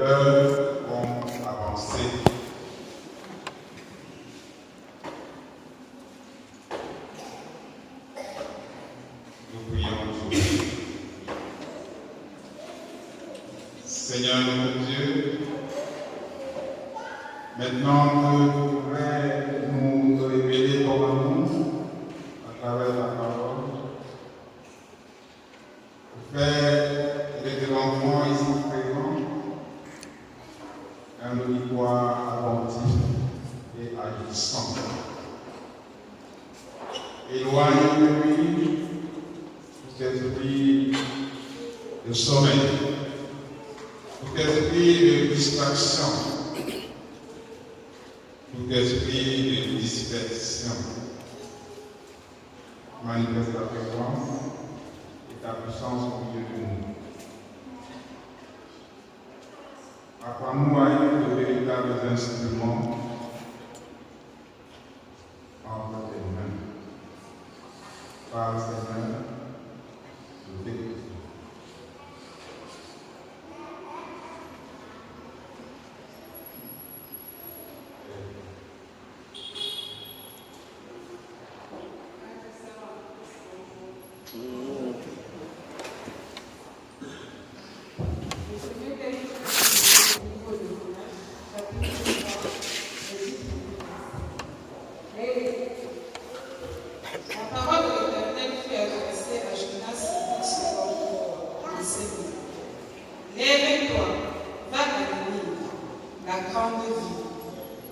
heures ont avancé. Nous prions aujourd'hui. Seigneur notre Dieu, maintenant que tu voudrais nous te révéler ton amour à travers la parole, Père, il est de l'enfant ici présent, un auditoire attentif et agissant. Éloigne de lui tout esprit de sommeil, tout esprit de distraction, tout esprit de dispersion. Manifeste ta présence et ta puissance au milieu de nous. Apprends-nous à être de véritables instruments entre tes mains. Par Seigneur, nous t'écoutons. Lève-toi, va à Ninive, la grande ville,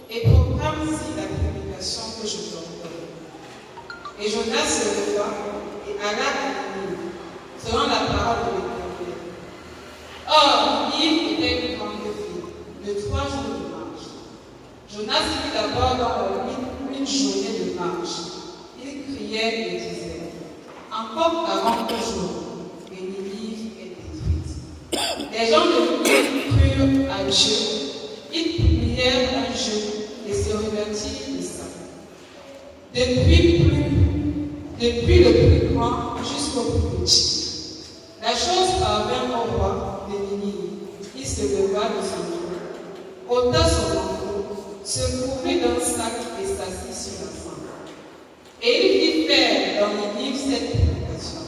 et proclame-y la prédication que je t'ordonne. Et Jonas se leva et alla à Ninive, selon la parole de l'Éternel. Or, Ninive était une grande ville, de 3 jours de marche. Jonas fut d'abord dans leur ville une journée de marche. Il criait et disait, encore 40 jours, et Ninive est détruite. Les gens de Ninive crurent à Dieu. Ils publièrent un jeûne et se revertirent de ça. Depuis le plus grand jusqu'au plus petit. La chose parvint au roi de Ninive. Il se leva de son trône, ôta son manteau, se couvrit d'un sac et s'assit sur la cendre. Et il fit faire dans Ninive cette prédication,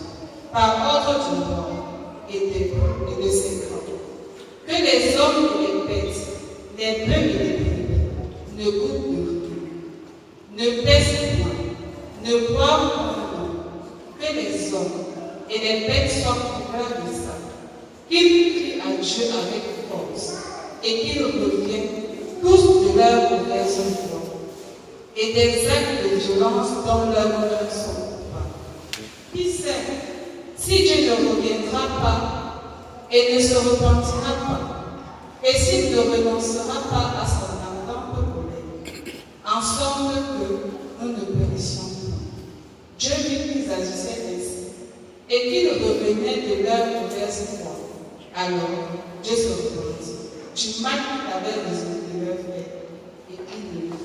par ordre du roi et de ses grands, que les hommes et les bêtes, les bœufs et les brebis, ne goûtent de rien, ne baissent point, ne boivent point, que les hommes et les bêtes soient couverts de ça, qu'ils crient à Dieu avec force, et qu'ils reviennent tous de leur mauvaise voie, et des actes de violence dont leurs cœurs sont coupables. Qui sait, si Dieu ne reviendra pas et ne se repentira pas, et s'il ne renoncera pas à son ardente colère, en sorte que nous ne périssions pas. Dieu vit qu'ils agissaient ainsi, et qu'ils revenaient de leur mauvaise voie. Alors Dieu se repentit du mal qu'il avait résolu de leur faire, et il le fit.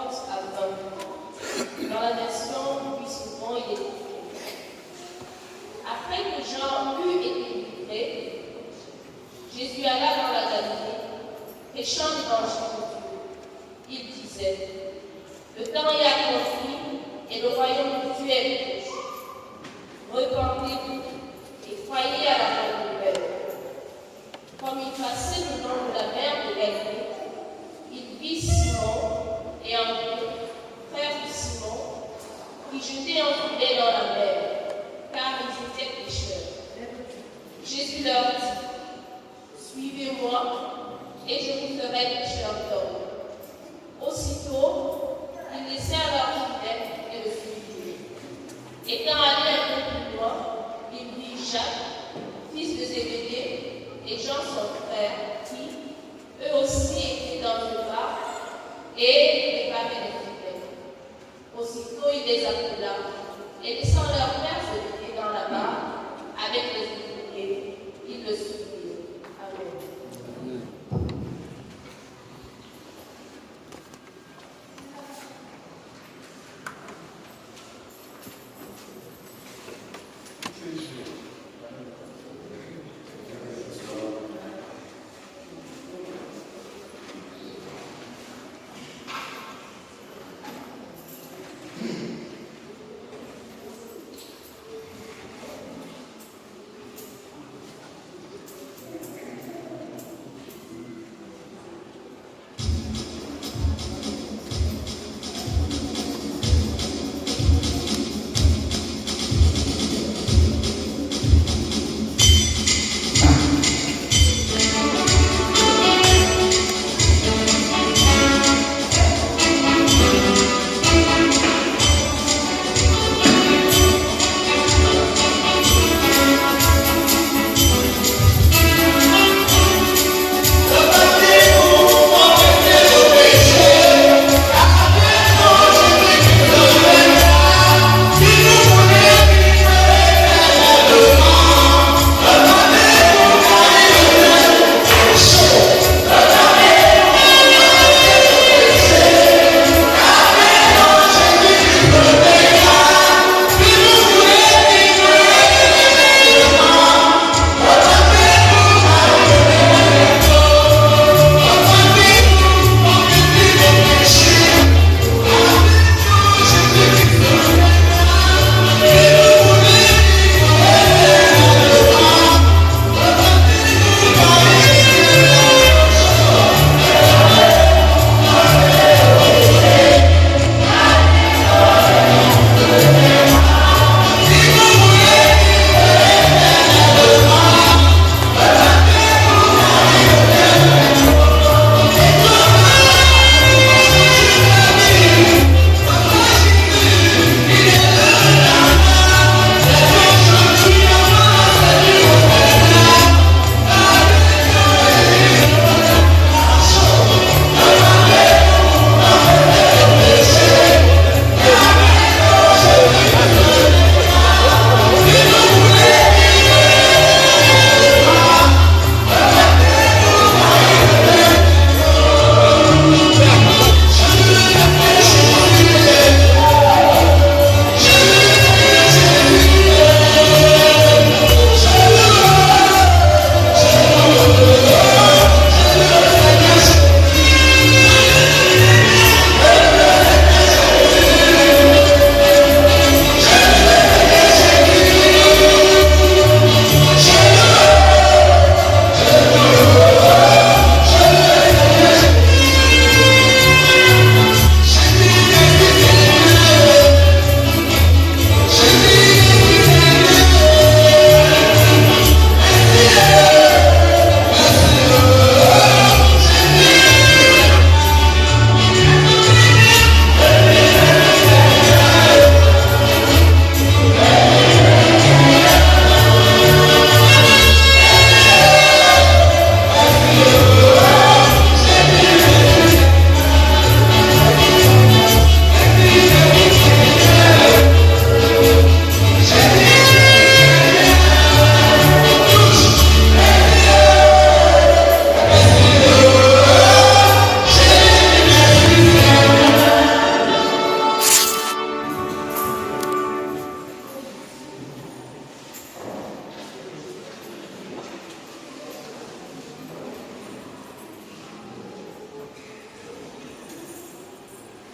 14 à 20. Dans la version plus souvent, il est écrit. Après que Jean eut été livré, Jésus alla dans la Galilée, prêchant l'évangile de Dieu. Il disait, le temps est accompli et le royaume de Dieu est proche. Repentez-vous et croyez à la bonne nouvelle. Comme il passait le long de la mer de Galilée, il vit Simon et André, frère de Simon, qui jetaient un filet dans la mer, car ils étaient pécheurs. Jésus leur dit, suivez-moi, et je vous ferai pécheurs d'hommes. Aussitôt, ils laissèrent leur filet et le suivirent. Étant allés un peu plus loin, il vit Jacques, fils de Zébédée, et Jean son frère, qui, eux aussi, étaient dans le bar et préparaient les filets. Aussitôt, il les appela, et laissant leur père Zébédée dans la barre, avec les ouvriers, ils le suivirent. Amen.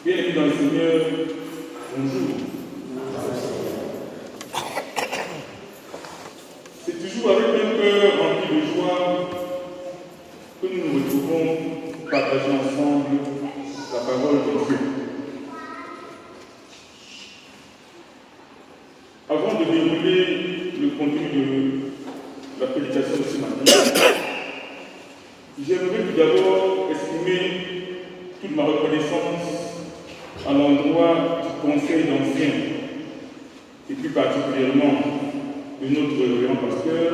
Bien-aimés dans le Seigneur, bonjour. C'est toujours avec un cœur rempli de joie que nous nous retrouvons pour partager ensemble la parole de Dieu. Avant de dérouler le contenu de la prédication de ce matin, j'aimerais tout d'abord exprimer toute ma reconnaissance à l'endroit du Conseil d'anciens, et plus particulièrement de notre révérend pasteur,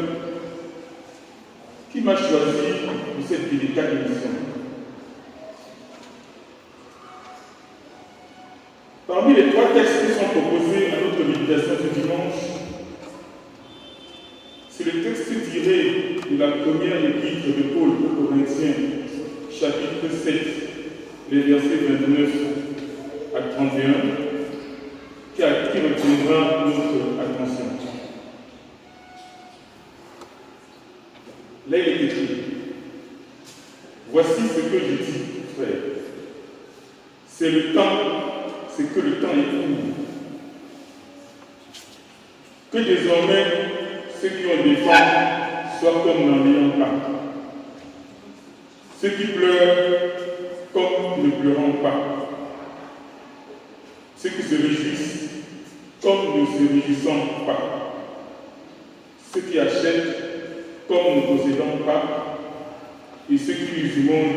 qui m'a choisi pour cette délicate mission. Parmi les 3 textes qui sont proposés à notre méditation ce dimanche, c'est le texte tiré de la première épître de Paul aux Corinthiens, chapitre 7, les versets 29 à 31, qui retiendra notre attention. Là, il est écrit: voici ce que je dis, frère. C'est que le temps est court. Que désormais, ceux qui ont des femmes soient comme n'en ayant pas. Ceux qui pleurent comme ne pleurant pas. Ceux qui se réjouissent comme ne se réjouissant pas. Ceux qui achètent comme ne possédant pas. Et ceux qui usent du monde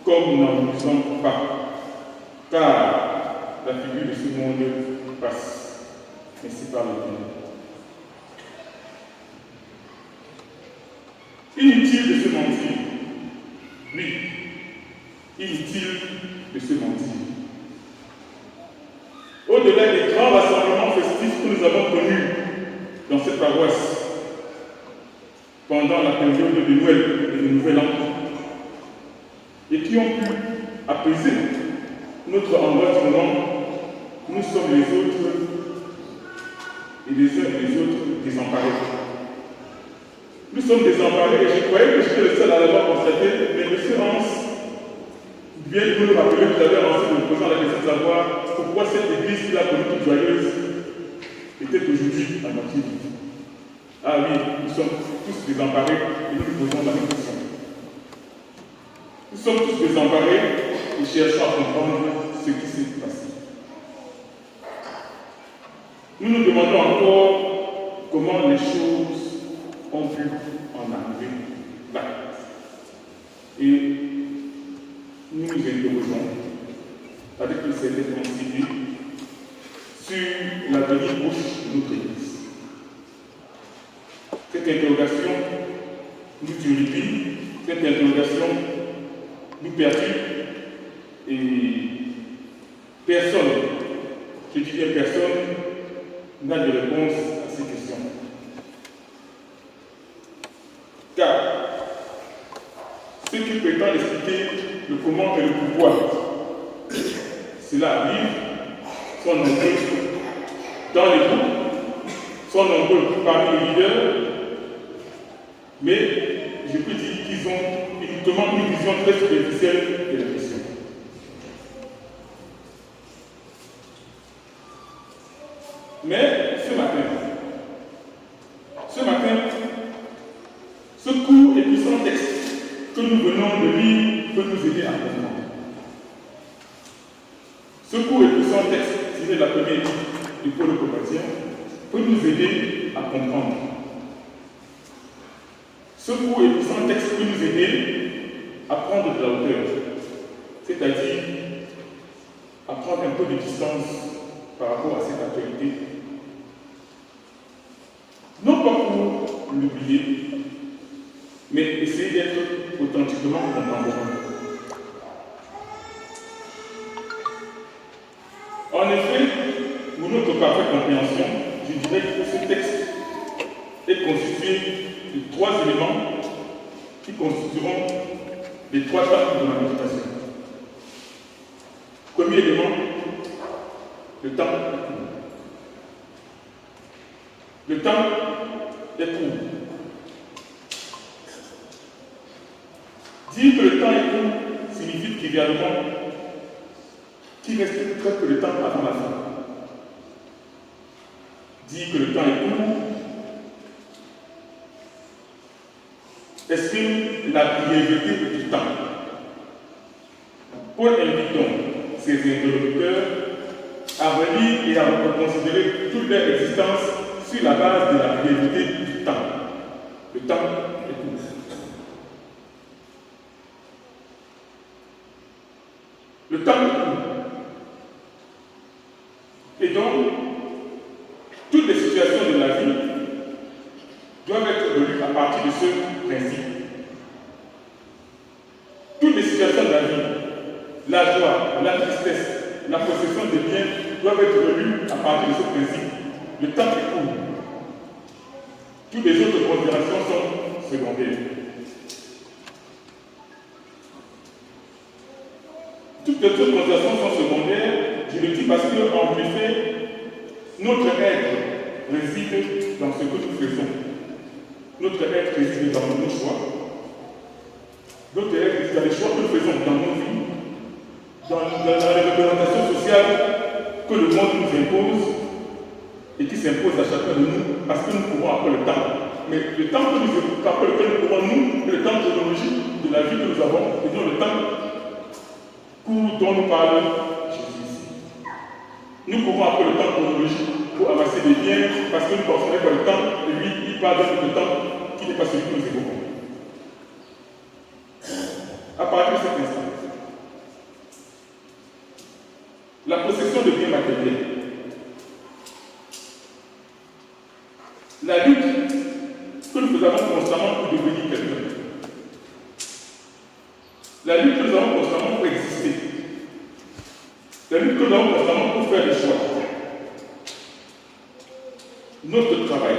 comme n'en usant pas. Car la figure de ce monde passe. Ainsi parle Dieu. Inutile de se mentir. Oui, inutile de se mentir. Au-delà des grands rassemblements festifs que nous avons connus dans cette paroisse pendant la période de Noël et de Nouvel An, et qui ont pu apaiser notre angoisse du moment, nous sommes les autres et les uns et les autres désemparés. Nous sommes désemparés et je croyais que j'étais le seul à l'avoir constaté, mais M. Hans vient de nous rappeler tout à l'heure en se posant la question de savoir pourquoi cette église qui l'a connue toute joyeuse était aujourd'hui à moitié vide. Ah oui, nous sommes tous désemparés et nous nous posons la même question. Nous sommes tous désemparés et cherchons à comprendre ce qui s'est passé. Nous nous demandons encore comment les choses ont pu en arriver là. Et nous nous interrogeons avec une certaine anxiété sur l'avenir proche de notre Église. Cette interrogation nous turlupine, cette interrogation nous perturbe et personne, je dis bien personne, n'a de réponse à ces questions. Car ceux qui prétendent expliquer le comment et le pourquoi, cela arrive, sont nombreux dans les groupes, sont nombreux parmi les leaders, mais je peux dire qu'ils ont uniquement une vision très superficielle de la question. Mais ce matin, ce court et puissant texte que nous venons de lire peut nous aider à comprendre. Ce court et puissant texte tiré de la première épître de Paul aux Corinthiens peut nous aider à comprendre. Ce court et puissant texte peut nous aider à prendre de la hauteur, c'est-à-dire à prendre un peu de distance par rapport à cette actualité. Non pas pour l'oublier, mais essayer d'être authentiquement contemporain. En effet, pour notre parfaite compréhension, je dirais que ce texte est constitué de 3 éléments qui constitueront les 3 temps de la méditation. Premier élément, le temps est court. Le temps est court. Dire que le temps est court signifie trivialement qu'il qui reste très peu de temps avant la fin. Dire que le temps est court, exprime la brièveté du temps. Paul invite donc ses interlocuteurs à relire et à reconsidérer toute leur existence sur la base de la brièveté du temps. Le temps est court. Le temps est court. Et donc, toutes les situations de la vie doivent être relues à partir de ce principe. Toutes les situations de la vie, la joie, la tristesse, la possession des biens doivent être relues à partir de ce principe. Le temps est court. Toutes les autres considérations sont secondaires. Toutes les autres considérations sont secondaires, je le dis parce qu'en effet, notre être réside dans ce que nous faisons. Notre être réside dans nos choix. Notre être réside dans les choix que nous faisons dans nos vies, dans la représentation sociale que le monde nous impose et qui s'impose à chacun de nous parce que nous courons après le temps. Mais le temps après lequel nous courons, nous, c'est le temps chronologique de la vie que nous avons, et non le temps court dont nous parle Jésus ici. Nous courons après le temps chronologique pour amasser des biens parce que nous ne consommons pas le temps et lui, il parle de le temps qui n'est pas celui que nous évoquons. À partir de cet instant, la possession de biens matériels, la lutte que nous faisons constamment pour devenir quelqu'un, la lutte que nous avons constamment pour exister, la lutte que nous avons constamment pour faire des choix, notre travail,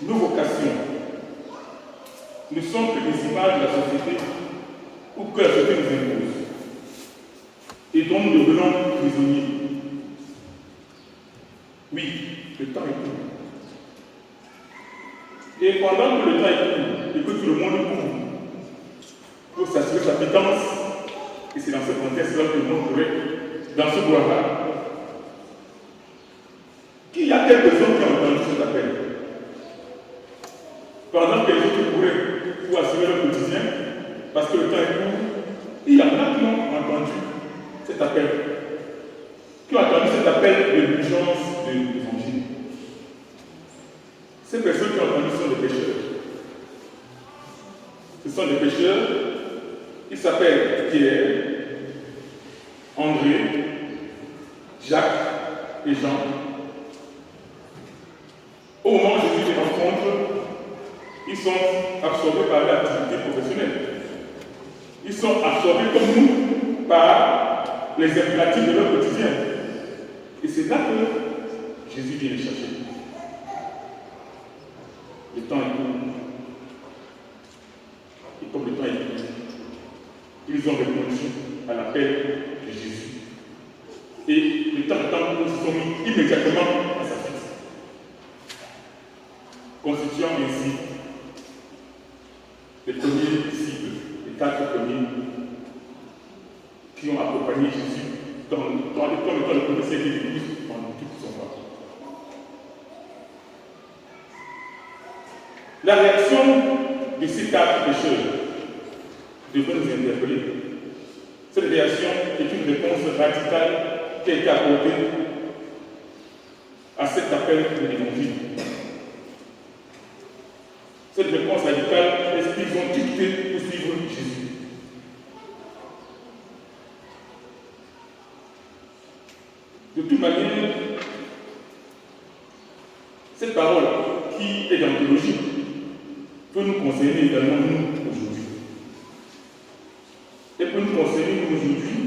nos vocations ne sont que des images de la société ou que la société nous impose et dont nous devenons prisonniers. Oui, le temps est court. Et pendant que le temps est court et que tout le monde court pour s'assurer sa pitance, et c'est dans ce contexte-là que le monde pourrait, dans ce bois-là, qu'il y a quelques-uns qui ont entendu cet appel. Pendant que les autres couraient pour assurer leur quotidien, parce que le temps est court, il y en a qui ont entendu cet appel, qui ont entendu cet appel de l'urgence de l'évangile. Ces personnes qui ont entendu sont des pécheurs. Ce sont des pécheurs, ils s'appellent Pierre, André, Jacques et Jean. Au moment où Jésus les rencontre, ils sont absorbés par l'activité professionnelle. Ils sont absorbés comme nous par les impératifs de leur quotidien. Et c'est là que Jésus vient les chercher. Le temps est court. Et comme le temps est court, ils ont répondu à l'appel de Jésus. Et le temps étant court, ils se sont mis immédiatement à sa fête, constituant ainsi les premiers disciples, les 4 premiers qui ont accompagné Jésus dans le temps de premier siècle de l'Église pendant toute son temps. La réaction de ces 4 pécheurs devrait nous interpeller. Cette réaction est une réponse radicale qui a été apportée à cet appel de l'Évangile. Cette réponse radicale est ce qu'ils ont quitté pour suivre Jésus. De toute manière, cette parole qui est dans l'anthologie peut nous concerner également nous aujourd'hui. Et peut nous concerner nous aujourd'hui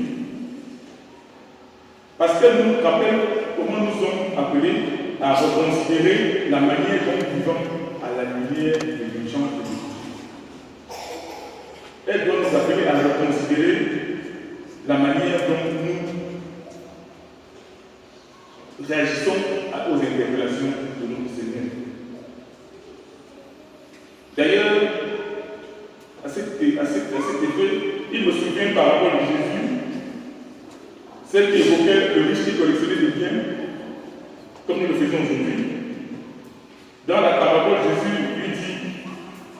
parce qu'elle nous rappelle comment nous sommes appelés à reconsidérer la manière dont nous vivons à la lumière de l'urgence de Dieu. Elle doit nous appeler à reconsidérer la manière dont nous réagissons aux interpellations de notre Seigneur. D'ailleurs, à cet effet, il me souvient par rapport à Jésus, celle qui évoquait le riche qui collectionnait des biens, comme nous le faisons aujourd'hui. Dans la parabole, Jésus lui dit,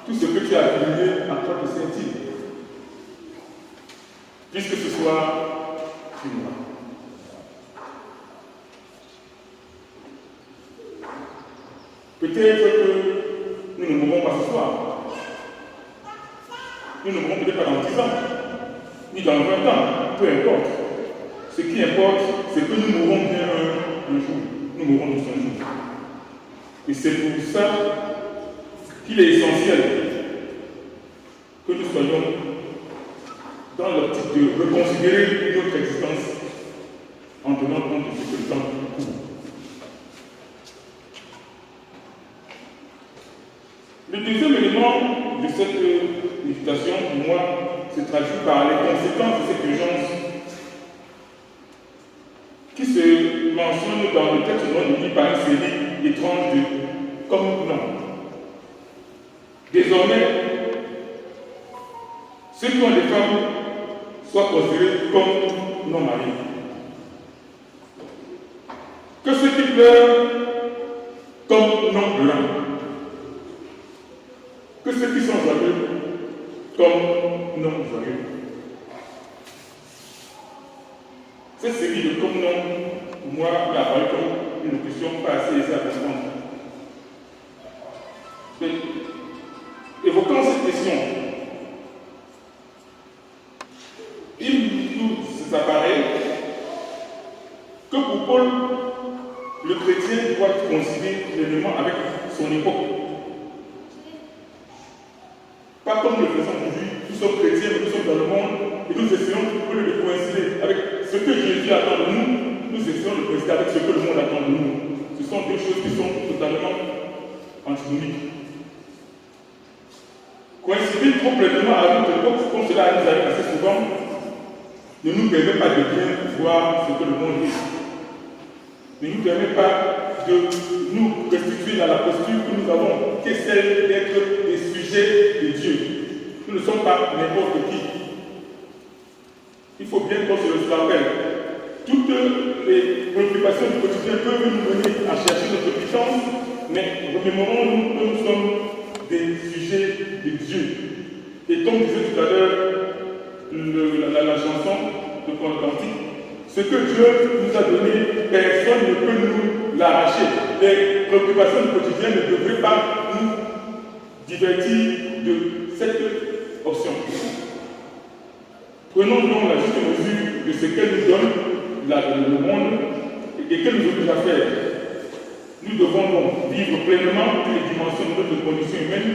tout ce que tu as accumulé, à toi te sert-il? Puisque ce soir, tu mourras. Peut-être que nous ne mourrons pas ce soir. Nous ne mourrons peut-être pas dans 10 ans, ni dans 20 ans, peu importe. Ce qui importe, c'est que nous mourrons bien un jour. Nous mourrons tous un jour. Et c'est pour ça qu'il est essentiel que nous soyons dans l'optique de reconsidérer notre existence en tenant compte de ce que le temps court. Le deuxième élément de cette méditation, pour moi, se traduit par les conséquences de cette urgence qui se mentionne dans le texte dont nous dit par une série étrange de comme non. Désormais, ceux qui ont des femmes soient considérés comme non mariés. Que ceux qui pleurent comme non pleurants. Que ceux qui sont joyeux comme non joyeux. Cette série de comme non, pour moi, m'a apparu comme une question pas assez aisée à comprendre. Mais, évoquant cette question, il nous apparaît que pour Paul, le chrétien doit coïncider pleinement avec son époque. Pas comme nous le faisons aujourd'hui, nous sommes chrétiens, nous sommes dans le monde et nous essayons de coïncider avec ce que Jésus attend de nous, nous essayons de coïncider avec ce que le monde attend de nous. Ce sont deux choses qui sont totalement antinomiques. Coïncider trop pleinement avec notre époque, comme cela nous arrive assez souvent, ne nous permet pas de bien voir ce que le monde dit. Ne nous permet pas de nous restituer dans la posture que nous avons, qui est celle d'être des sujets de Dieu. Nous ne sommes pas n'importe qui. Il faut bien qu'on se le rappelle. Toutes les préoccupations du quotidien peuvent nous mener à chercher notre puissance, mais remémorons-nous que nous sommes des sujets de Dieu. Et comme disait tout à l'heure la chanson de Cantique, ce que Dieu nous a donné, personne ne peut nous l'arracher. Les préoccupations du quotidien ne devraient pas nous divertir de cette option. Prenons donc la juste mesure de ce qu'elle nous donne le monde et qu'elle nous oblige à faire. Nous devons donc vivre pleinement toutes les dimensions de notre condition humaine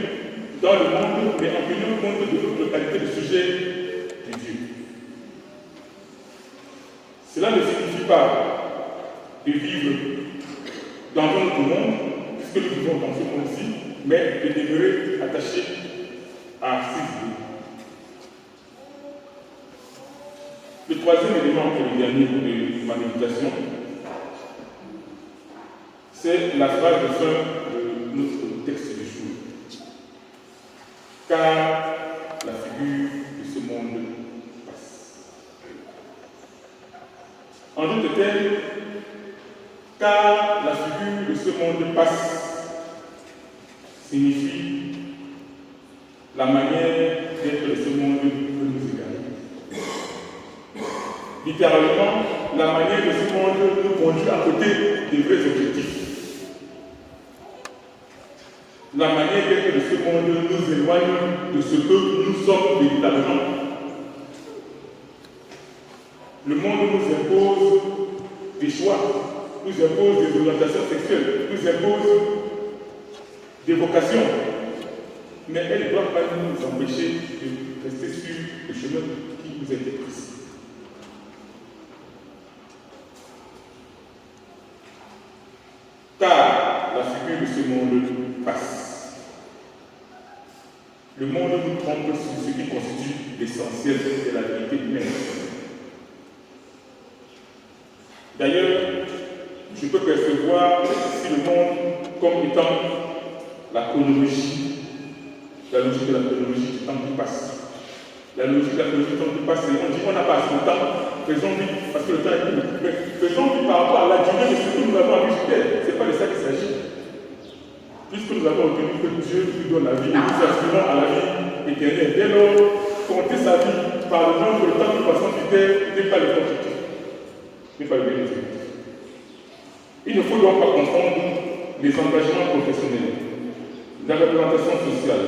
dans le monde, mais en tenant compte de notre qualité de sujet de Dieu. Cela ne signifie pas de vivre dans un autre monde, puisque nous vivons dans ce monde-ci, mais de demeurer attachés à ces idées. Le troisième élément, qui est le dernier de ma méditation, c'est la phrase de fin de notre texte du jour. Car la figure de ce monde passe. En d'autres termes, car la figure de ce monde passe signifie la manière d'être de ce monde que nous égarons. Littéralement, la manière de ce monde nous conduit à côté des vrais objectifs. La manière d'être de ce monde nous éloigne de ce que nous sommes véritablement. Le monde nous impose des choix, nous impose des orientations sexuelles, nous impose des vocations. Mais elle ne doit pas nous empêcher de rester sur le chemin qui nous a été pris. Car la figure de ce monde passe. Le monde nous trompe sur ce qui constitue l'essentiel de la vérité humaine. D'ailleurs, je peux percevoir ici le monde comme étant la chronologie, la logique de la chronologie du temps qui passe. La logique de la chronologie du temps qui passe, c'est on dit on n'a pas assez de temps, faisons vite, parce que le temps est court, mais faisons vite par rapport à la durée de ce que nous avons à visiter. Ce n'est pas de ça qu'il s'agit. Puisque nous avons obtenu que Dieu nous donne la vie, et nous aspirons à la vie éternelle. Dès lors, compter sa vie par le nombre de temps que nous passons sur terre n'est pas le objectif, n'est pas le but. Il ne faut donc pas confondre les engagements professionnels, la représentation sociale,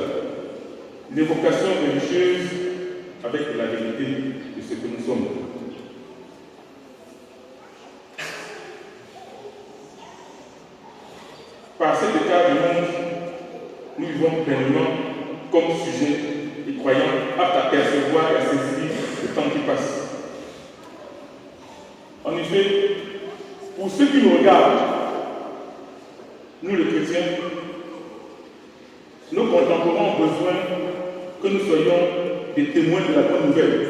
les vocations religieuses avec la vérité de ce que nous sommes. Par cet état du monde, nous vivons pleinement comme sujets et croyants aptes à percevoir et à saisir le temps qui passe. En effet, pour ceux qui nous regardent, nous les chrétiens, nos contemporains ont besoin que nous soyons des témoins de la bonne nouvelle.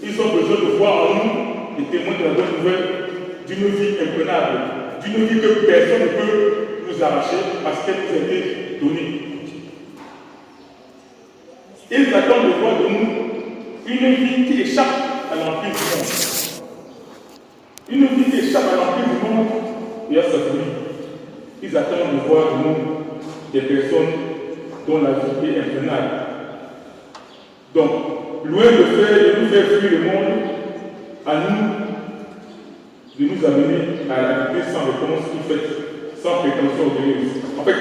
Ils ont besoin de voir en nous des témoins de la bonne nouvelle, d'une vie imprenable, d'une vie que personne ne peut nous arracher parce qu'elle nous a été donnée. Ils attendent de voir de nous une vie qui échappe à l'empire du monde. Une vie qui échappe à l'empire du monde et à sa folie. Ils attendent de voir de nous des personnes dont la vie est imprenable. Donc, loin de nous faire fuir le monde, à nous de nous amener à la vie sans réponse toute faite, sans prétention orgueilleuse. En fait,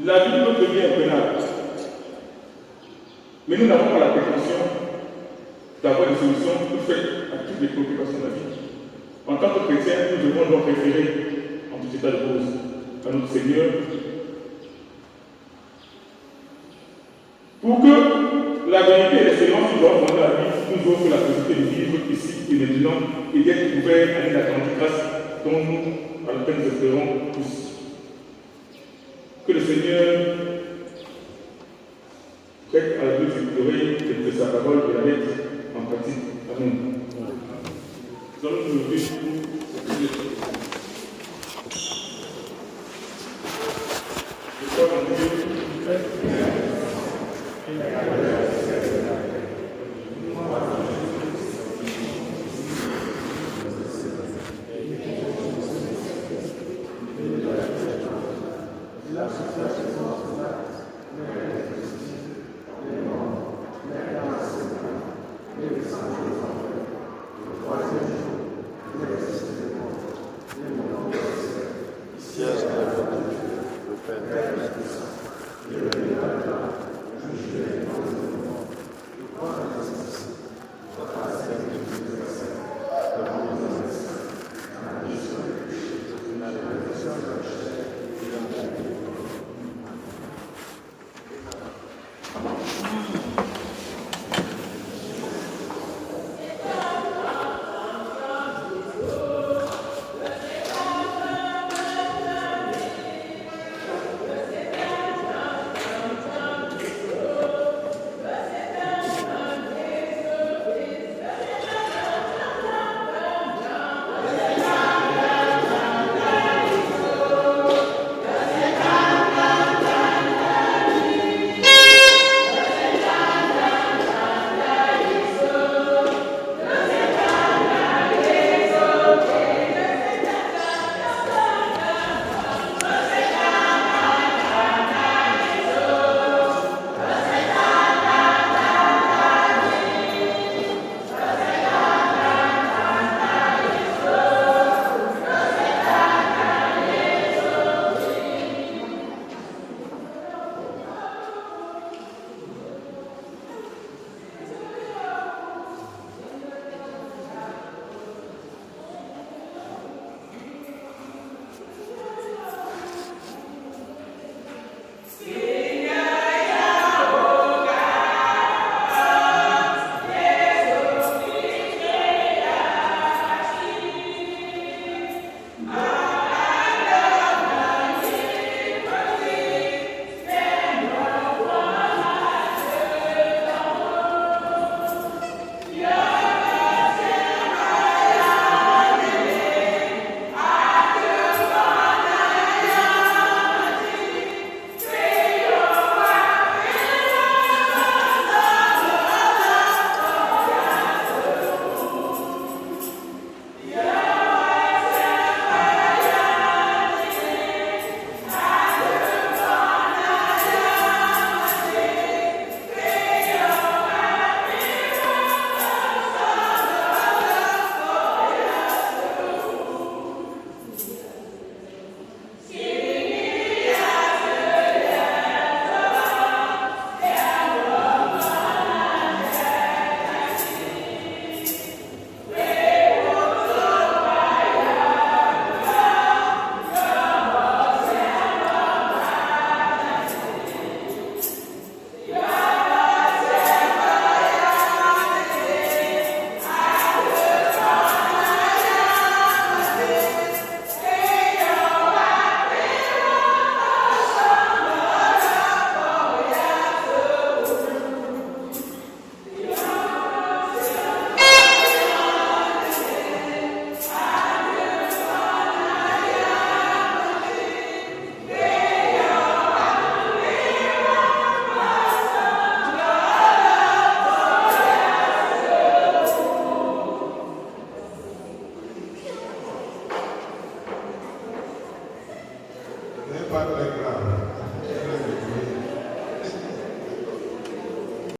la vie de notre vie est imprenable. Mais nous n'avons pas la prétention d'avoir des solutions toutes faites à toutes les préoccupations de la vie. En tant que chrétiens, nous devons donc référer en tout état de cause à notre Seigneur pour que la vérité et l'excellence qui doivent fonder la vie nous offrent la possibilité de vivre ici et maintenant et d'être ouverts à une attente grâce dont nous, à laquelle nous espérons tous. Que le Seigneur prête à la douce oreille et que sa parole et la mettre en pratique. Amen. Nous allons nous lever pour je crois en Dieu.